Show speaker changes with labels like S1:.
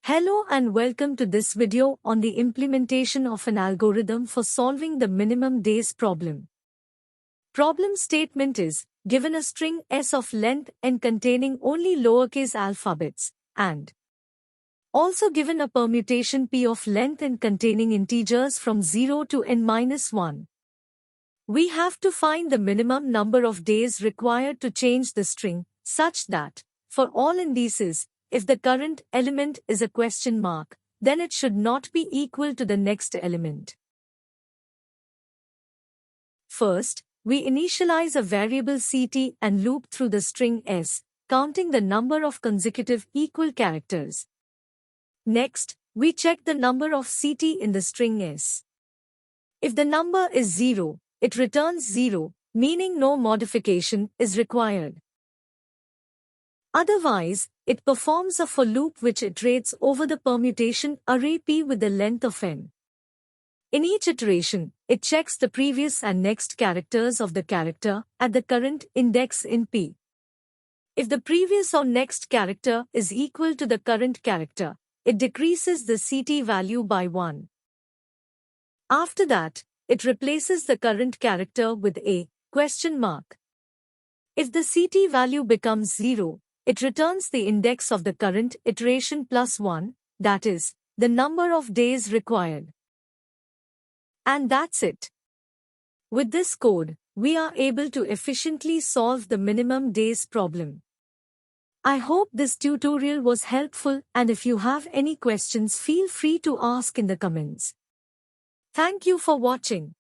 S1: Hello and welcome to this video on the implementation of an algorithm for solving the minimum days problem. Problem statement is, given a string s of length n containing only lowercase alphabets, and also given a permutation p of length n containing integers from 0 to n-1. We have to find the minimum number of days required to change the string, such that, for all indices, if the current element is a question mark, then it should not be equal to the next element. First, we initialize a variable ct and loop through the string s, counting the number of consecutive equal characters. Next, we check the number of ct in the string s. If the number is 0, it returns 0, meaning no modification is required. Otherwise, it performs a for loop which iterates over the permutation array p with the length of n. In each iteration, it checks the previous and next characters of the character at the current index in p. If the previous or next character is equal to the current character, it decreases the ct value by 1. After that, it replaces the current character with a question mark. If the ct value becomes 0, it returns the index of the current iteration plus 1, that is, the number of days required. And that's it. With this code, we are able to efficiently solve the minimum days problem. I hope this tutorial was helpful, and if you have any questions, feel free to ask in the comments. Thank you for watching.